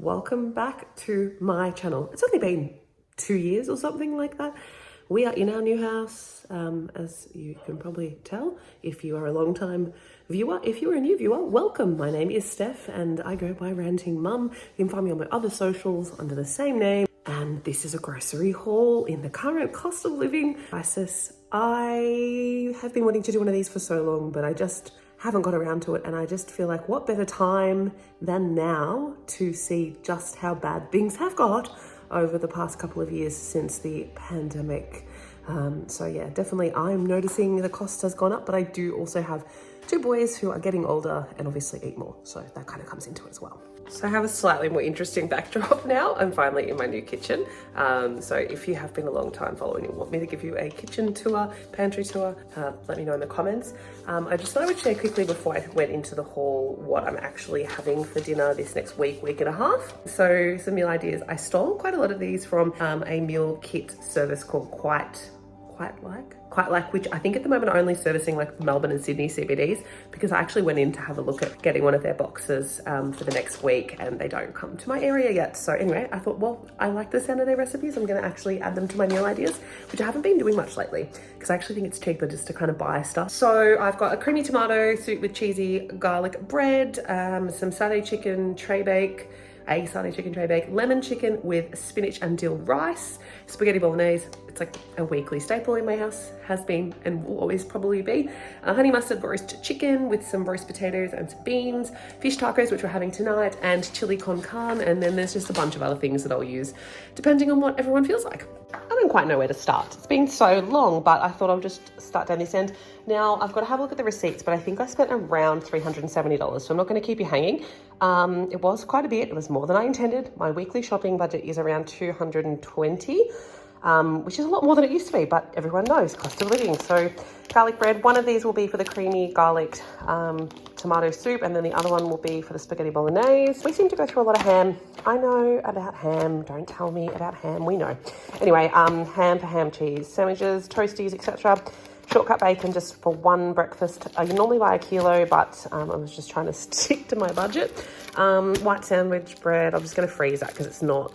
welcome back to my channel. It's only been 2 years or something like that. We are in our new house, as you can probably tell if you are a long time viewer. If you're a new viewer, welcome. My name is Steph and I go by Ranting Mum. You can find me on my other socials under the same name. And this is a grocery haul in the current cost of living crisis. I have been wanting to do one of these for so long, but I just haven't got around to it, and I just feel like what better time than now to see just how bad things have got over the past couple of years since the pandemic. So yeah, definitely I'm noticing the cost has gone up, but I do also have 2 boys who are getting older and obviously eat more, so that kind of comes into it as well. So I have a slightly more interesting backdrop now. I'm finally in my new kitchen. So if you have been a long time following and want me to give you a kitchen tour, pantry tour, let me know in the comments. I just thought I would share quickly before I went into the haul what I'm actually having for dinner this next week and a half. So some meal ideas. I stole quite a lot of these from a meal kit service called Quite Like, which I think at the moment are only servicing like Melbourne and Sydney CBDs, because I actually went in to have a look at getting one of their boxes for the next week and they don't come to my area yet. So anyway, I thought, well, I like the sound of their recipes. I'm going to actually add them to my meal ideas, which I haven't been doing much lately because I actually think it's cheaper just to kind of buy stuff. So I've got a creamy tomato soup with cheesy garlic bread, some satay chicken tray bake, a satay chicken tray bake, lemon chicken with spinach and dill rice, spaghetti bolognese. It's like a weekly staple in my house, has been and will always probably be. Honey mustard roast chicken with some roast potatoes and some beans, fish tacos, which we're having tonight, and chili con carne. And then there's just a bunch of other things that I'll use depending on what everyone feels like. I don't quite know where to start. It's been so long, but I thought I'll just start down this end. Now, I've got to have a look at the receipts, but I think I spent around $370, so I'm not going to keep you hanging. It was quite a bit. It was more than I intended. My weekly shopping budget is around $220, which is a lot more than it used to be, but everyone knows cost of living. So garlic bread, one of these will be for the creamy garlic tomato soup, and then the other one will be for the spaghetti bolognese. We seem to go through a lot of ham. I know about ham. Don't tell me about ham. We know. Anyway, ham for ham cheese sandwiches, toasties, etc. Shortcut bacon just for one breakfast. I normally buy a kilo, but I was just trying to stick to my budget. White sandwich bread. I'm just going to freeze that because it's not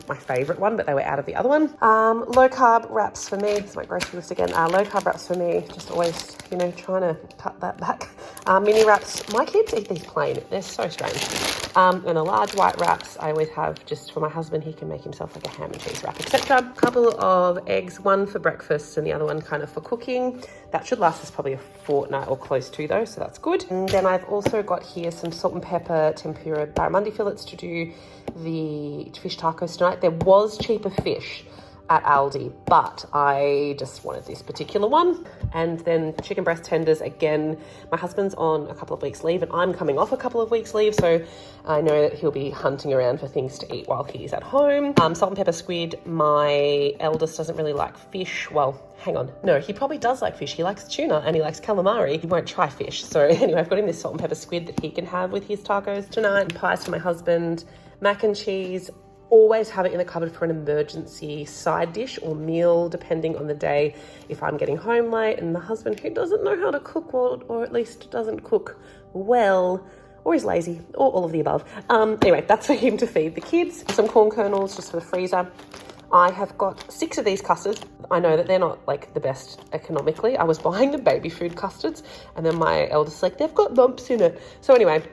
my favorite one, but they were out of the other one. Low carb wraps for me. It's my grocery list again. Low carb wraps for me. Just always, trying to cut that back. Mini wraps. My kids eat these plain. They're so strange. And the large white wraps I always have just for my husband. He can make himself like a ham and cheese wrap, etc. A couple of eggs, one for breakfast and the other one kind of for cooking. That should last us probably a fortnight or close to though, so that's good. And then I've also got here some salt and pepper tempura barramundi fillets to do the fish tacos tonight. There was cheaper fish at Aldi, but I just wanted this particular one. And then chicken breast tenders again. My husband's on a couple of weeks leave and I'm coming off a couple of weeks leave, so I know that he'll be hunting around for things to eat while he's at home. Salt and pepper squid. My eldest doesn't really like fish. Well, hang on. No, he probably does like fish. He likes tuna and he likes calamari. He won't try fish. So anyway, I've got him this salt and pepper squid that he can have with his tacos tonight. And pies for my husband. Mac and cheese. Always have it in the cupboard for an emergency side dish or meal, depending on the day. If I'm getting home late and the husband who doesn't know how to cook or at least doesn't cook well, or is lazy, or all of the above. Anyway, that's for him to feed the kids. Some corn kernels just for the freezer. I have got 6 of these custards. I know that they're not like the best economically. I was buying the baby food custards and then my eldest like, they've got lumps in it. So anyway,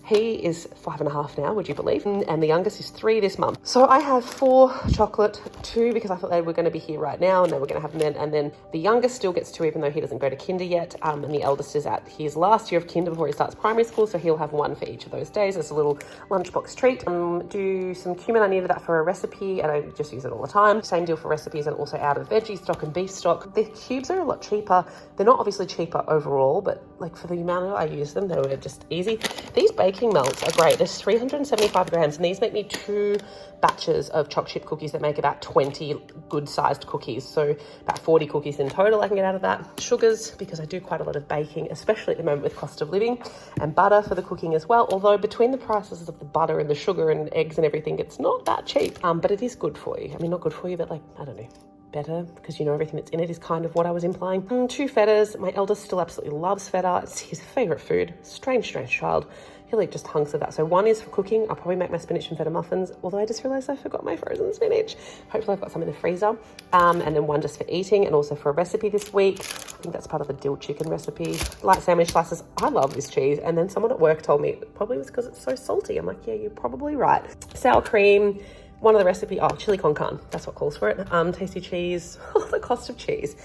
he is 5.5 now, would you believe? And the youngest is 3 this month. So I have 4 chocolate, 2 because I thought they were going to be here right now and they were going to have them then. And then the youngest still gets 2 even though he doesn't go to kinder yet. And the eldest is at his last year of kinder before he starts primary school. So he'll have 1 for each of those days as a little lunchbox treat. Do some cumin. I needed that for a recipe and I just use it all the time. Same deal for recipes and also out of veggie stock and beef stock. The cubes are a lot cheaper. They're not obviously cheaper overall, but like for the amount I use them, they were just easy. These baking melts are great. There's 375 grams and these make me 2 batches of choc chip cookies that make about 20 good sized cookies. So about 40 cookies in total I can get out of that. Sugars, because I do quite a lot of baking, especially at the moment with cost of living, and butter for the cooking as well. Although between the prices of the butter and the sugar and eggs and everything, it's not that cheap, but it is good for you. I mean, not good for you, but like, I don't know, better because everything that's in it is kind of what I was implying. 2 fetas. My eldest still absolutely loves feta. It's his favorite food. Strange child. he'll eat just hunks of that. So one is for cooking. I'll probably make my spinach and feta muffins, although I just realized I forgot my frozen spinach. Hopefully I've got some in the freezer. And then one just for eating and also for a recipe this week. I think that's part of the dill chicken recipe. Light sandwich slices. I love this cheese. And then someone at work told me it probably was because it's so salty. I'm like, yeah, you're probably right. Sour cream. One of the recipe, chili con carne, that's what calls for it. Tasty cheese, the cost of cheese.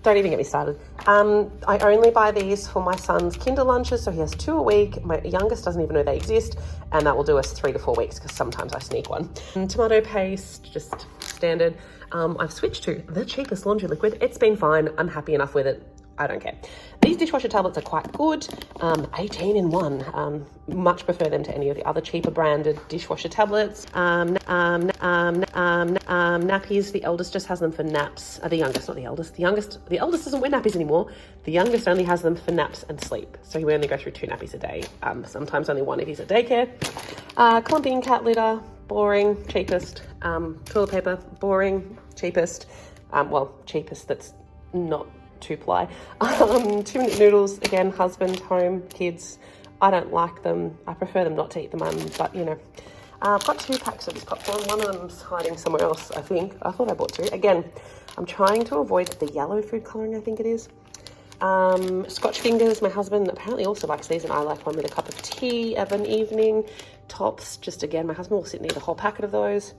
Don't even get me started. I only buy these for my son's kinder lunches, so he has 2 a week. My youngest doesn't even know they exist, and that will do us 3 to 4 weeks, because sometimes I sneak one. Tomato paste, just standard. I've switched to the cheapest laundry liquid. It's been fine, I'm happy enough with it. I don't care. These dishwasher tablets are quite good. 18 in 1. Much prefer them to any of the other cheaper branded dishwasher tablets. Nappies, the eldest just has them for naps. The youngest, not the eldest. The eldest doesn't wear nappies anymore. The youngest only has them for naps and sleep. So he only go through 2 nappies a day. Sometimes only 1 if he's at daycare. Clumping cat litter, boring, cheapest. Toilet paper, boring, cheapest. Cheapest that's not 2-ply. 2-minute noodles, again, husband, home, kids. I don't like them. I prefer them not to eat them, but you know. I've got 2 packs of this popcorn. One of them's hiding somewhere else, I think. I thought I bought 2. Again, I'm trying to avoid the yellow food colouring, I think it is. Scotch fingers, my husband apparently also likes these, and I like one with a cup of tea of an evening. Tops, just again, my husband will sit and eat a whole packet of those.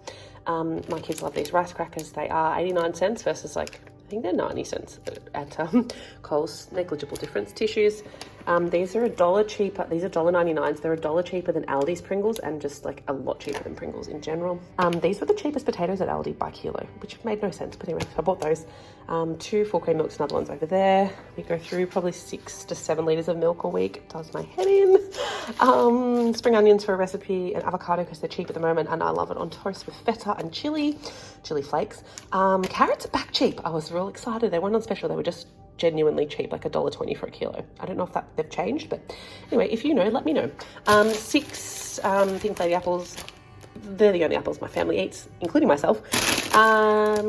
My kids love these rice crackers. They are 89 cents versus like, I think they're 90 cents at Coles. Negligible difference. Tissues. These are $1 cheaper. These are $1.99. They're $1 cheaper than Aldi's Pringles, and just like a lot cheaper than Pringles in general. These were the cheapest potatoes at Aldi by kilo, which made no sense. But anyway, so I bought those. 2 full cream milks, another one's over there. We go through probably 6 to 7 litres of milk a week. It does my head in. Spring onions for a recipe, and avocado because they're cheap at the moment, and I love it on toast with feta and chili flakes. Carrots are back cheap. I was real excited. They weren't on special. They were just genuinely cheap, like $1.20 for a kilo. I don't know if they've changed, but anyway, if you know, let me know. 6 Pink Lady apples. They're the only apples my family eats, including myself.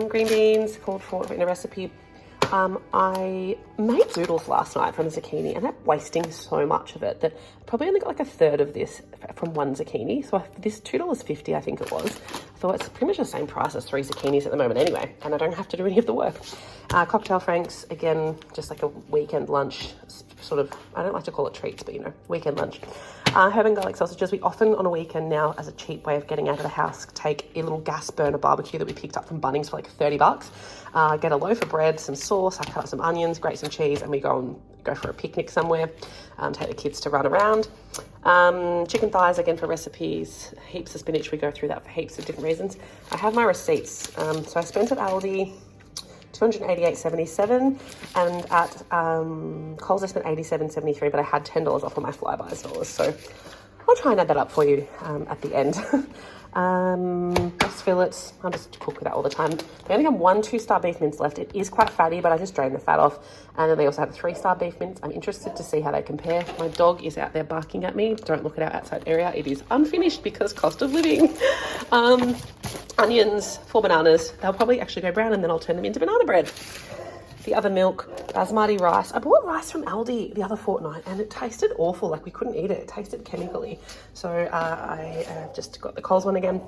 Green beans, called for in a recipe. I made zoodles last night from zucchini, and I'm wasting so much of it that I probably only got like a third of this from 1 zucchini. So this $2.50, I think it was. So it's pretty much the same price as 3 zucchinis at the moment anyway, and I don't have to do any of the work. Cocktail franks, again, just like a weekend lunch, sort of, I don't like to call it treats, but you know, weekend lunch. Herb and garlic sausages. We often on a weekend now, as a cheap way of getting out of the house, take a little gas burner barbecue that we picked up from Bunnings for like $30. Get a loaf of bread, some sauce, I cut up some onions, grate some cheese, and we go for a picnic somewhere. Take the kids to run around. Chicken thighs, again, for recipes. Heaps of spinach. We go through that for heaps of different reasons. I have my receipts. So I spent at Aldi $288.77, and at Coles I spent $87.73, but I had $10 off on my Flybuys dollars, so I'll try and add that up for you at the end. Breast fillets, I'll just cook with that all the time. They only have 1 2-star beef mince left. It is quite fatty, but I just drain the fat off. And then they also have a 3-star beef mince. I'm interested to see how they compare. My dog is out there barking at me. Don't look at our outside area. It is unfinished because cost of living. Onions, 4 bananas. They'll probably actually go brown, and then I'll turn them into banana bread. The other milk, basmati rice. I bought rice from Aldi the other fortnight, and it tasted awful. Like, we couldn't eat it. It tasted chemically. So I just got the Coles one again.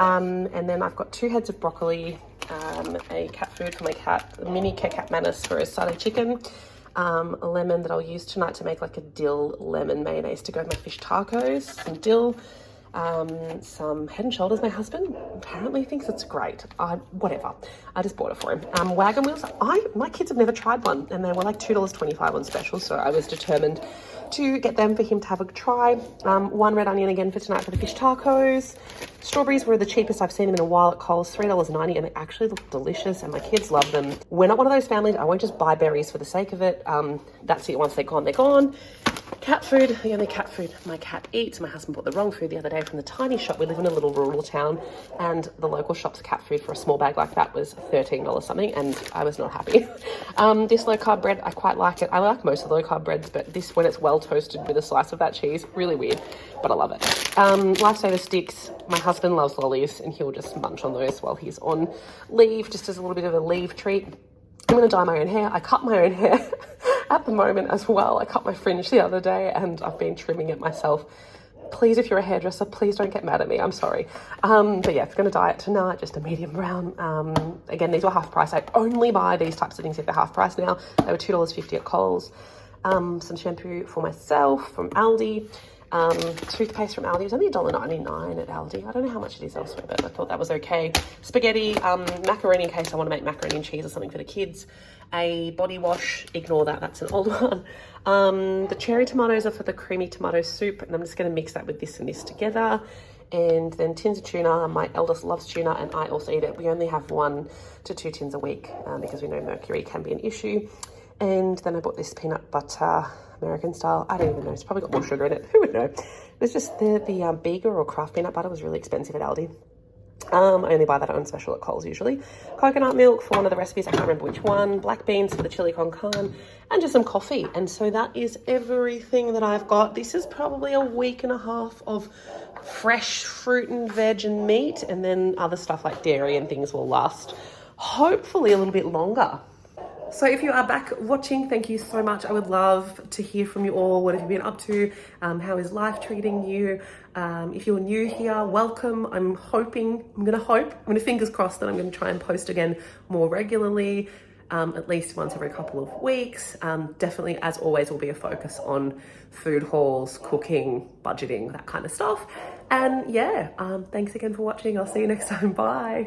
And then I've got 2 heads of broccoli, a cat food for my cat, a mini Kit Kat Manus for a satay chicken, a lemon that I'll use tonight to make like a dill lemon mayonnaise to go with my fish tacos, some dill, some Head and Shoulders. My husband apparently thinks it's great. Whatever. I just bought it for him. Wagon wheels. My kids have never tried one, and they were like $2.25 on special, so I was determined to get them for him to have a try. 1 red onion again for tonight for the fish tacos. Strawberries were the cheapest I've seen them in a while at Coles, $3.90, and they actually look delicious, and my kids love them. We're not one of those families. I won't just buy berries for the sake of it. That's it. Once they're gone, they're gone. Cat food, the only cat food my cat eats. My husband bought the wrong food the other day from the tiny shop. We live in a little rural town, and the local shop's cat food for a small bag like that was $13 something, and I was not happy. This low carb bread, I quite like it. I like most of the low carb breads, but this, when it's well toasted with a slice of that cheese, really weird, but I love it. Lifesaver sticks. My husband loves lollies, and he'll just munch on those while he's on leave, just as a little bit of a leave treat. I'm going to dye my own hair. I cut my own hair at the moment as well. I cut my fringe the other day and I've been trimming it myself. Please, if you're a hairdresser, please don't get mad at me. I'm sorry. But yeah, it's going to dye it tonight, just a medium brown. Again, these were half price. I only buy these types of things if they're half price now. They were $2.50 at Coles. Some shampoo for myself from Aldi. Toothpaste from Aldi. It was only $1.99 at Aldi. I don't know how much it is elsewhere, but I thought that was okay. Spaghetti, macaroni in case I want to make macaroni and cheese or something for the kids. A body wash, ignore that, that's an old one. The cherry tomatoes are for the creamy tomato soup, and I'm just going to mix that with this and this together. And then tins of tuna. My eldest loves tuna and I also eat it. We only have 1 to 2 tins a week because we know mercury can be an issue. And then I bought this peanut butter, American style. I don't even know. It's probably got more sugar in it. Who would know? It's just the Bega or Kraft peanut butter was really expensive at Aldi. I only buy that on special at Coles usually. Coconut milk for one of the recipes, I can't remember which one. Black beans for the chili con carne, and just some coffee. And so that is everything that I've got. This is probably a week and a half of fresh fruit and veg and meat, and then other stuff like dairy and things will last hopefully a little bit longer. So if you are back watching, thank you so much. I would love to hear from you all. What have you been up to? How is life treating you? If you're new here, welcome. I'm gonna fingers crossed that I'm gonna try and post again more regularly, at least once every couple of weeks. Definitely, as always, will be a focus on food hauls, cooking, budgeting, that kind of stuff. And yeah, thanks again for watching. I'll see you next time. Bye.